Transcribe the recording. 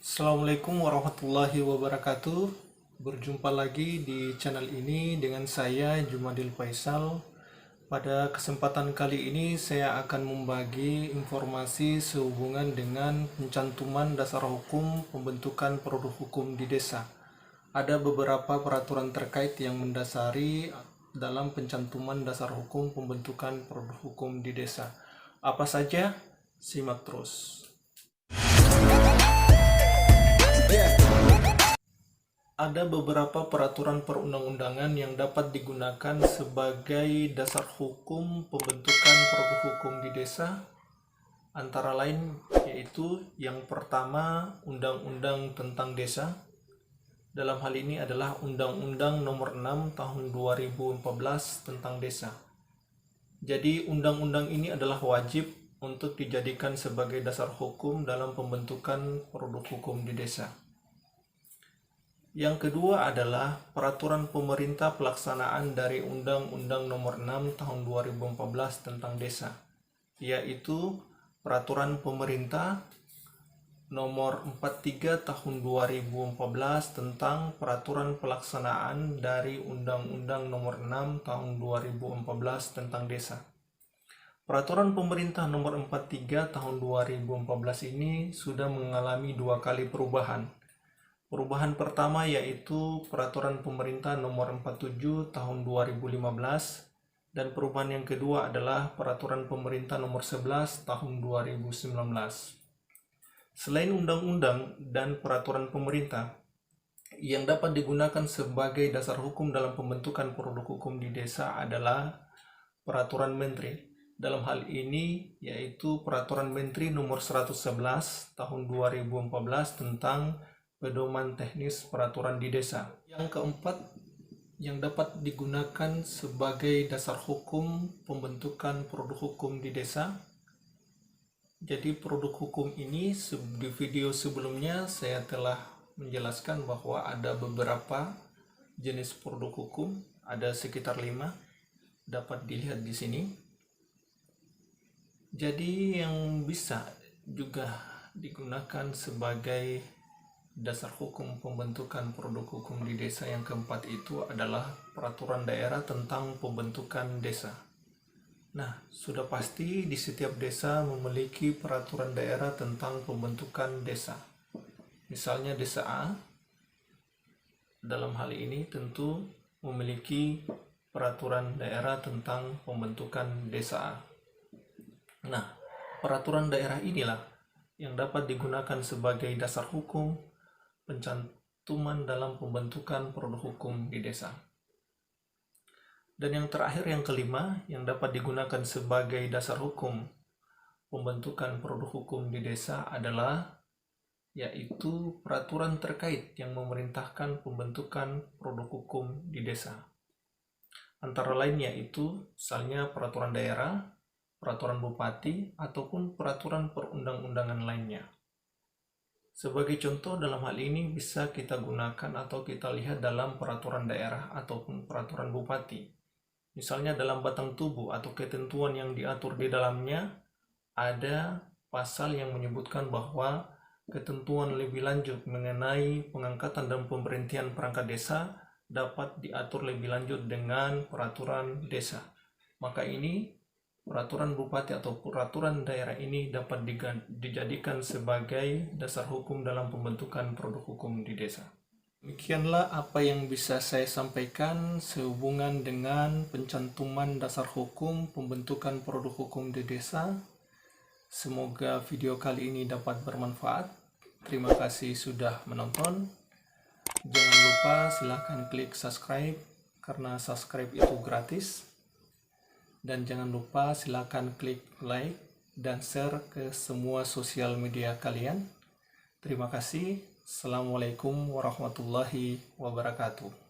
Assalamualaikum warahmatullahi wabarakatuh. Berjumpa lagi di channel ini dengan saya Jumadil Faisal. Pada kesempatan kali ini saya akan membagi informasi sehubungan dengan pencantuman dasar hukum pembentukan produk hukum di desa. Ada beberapa peraturan terkait yang mendasari dalam pencantuman dasar hukum pembentukan produk hukum di desa. Apa saja? Simak terus. Ada beberapa peraturan perundang-undangan yang dapat digunakan sebagai dasar hukum pembentukan produk hukum di desa, antara lain yaitu yang pertama Undang-Undang tentang Desa. Dalam hal ini adalah Undang-Undang Nomor 6 Tahun 2014 tentang Desa. Jadi undang-undang ini adalah wajib untuk dijadikan sebagai dasar hukum dalam pembentukan produk hukum di desa. Yang kedua adalah peraturan pemerintah pelaksanaan dari Undang-Undang Nomor 6 Tahun 2014 tentang Desa, yaitu Peraturan Pemerintah Nomor 43 Tahun 2014 tentang Peraturan Pelaksanaan dari Undang-Undang Nomor 6 Tahun 2014 tentang Desa. Peraturan Pemerintah Nomor 43 Tahun 2014 ini sudah mengalami 2 kali perubahan. Perubahan pertama yaitu Peraturan Pemerintah Nomor 47 Tahun 2015 dan perubahan yang kedua adalah Peraturan Pemerintah Nomor 11 Tahun 2019. Selain undang-undang dan peraturan pemerintah, yang dapat digunakan sebagai dasar hukum dalam pembentukan produk hukum di desa adalah Peraturan Menteri. Dalam hal ini yaitu Peraturan Menteri Nomor 111 Tahun 2014 tentang Pedoman Teknis Peraturan di Desa. Yang keempat, yang dapat digunakan sebagai dasar hukum pembentukan produk hukum di desa. Jadi produk hukum ini di video sebelumnya saya telah menjelaskan bahwa ada beberapa jenis produk hukum, ada sekitar 5, dapat dilihat di sini. Jadi yang bisa juga digunakan sebagai dasar hukum pembentukan produk hukum di desa yang keempat itu adalah peraturan daerah tentang pembentukan desa. Nah, sudah pasti di setiap desa memiliki peraturan daerah tentang pembentukan desa. Misalnya desa A, dalam hal ini tentu memiliki peraturan daerah tentang pembentukan desa A. Nah, peraturan daerah inilah yang dapat digunakan sebagai dasar hukum pencantuman dalam pembentukan produk hukum di desa. Dan yang terakhir, yang kelima, yang dapat digunakan sebagai dasar hukum pembentukan produk hukum di desa adalah yaitu peraturan terkait yang memerintahkan pembentukan produk hukum di desa. Antara lain yaitu misalnya peraturan daerah, peraturan bupati, ataupun peraturan perundang-undangan lainnya. Sebagai contoh dalam hal ini bisa kita gunakan atau kita lihat dalam peraturan daerah ataupun peraturan bupati. Misalnya dalam batang tubuh atau ketentuan yang diatur di dalamnya ada pasal yang menyebutkan bahwa ketentuan lebih lanjut mengenai pengangkatan dan pemberhentian perangkat desa dapat diatur lebih lanjut dengan peraturan desa. Maka ini peraturan bupati atau peraturan daerah ini dapat dijadikan sebagai dasar hukum dalam pembentukan produk hukum di desa. Demikianlah apa yang bisa saya sampaikan sehubungan dengan pencantuman dasar hukum pembentukan produk hukum di desa. Semoga video kali ini dapat bermanfaat. Terima kasih sudah menonton. Jangan lupa silahkan klik subscribe karena subscribe itu gratis. Dan jangan lupa silakan klik like dan share ke semua sosial media kalian. Terima kasih. Assalamualaikum warahmatullahi wabarakatuh.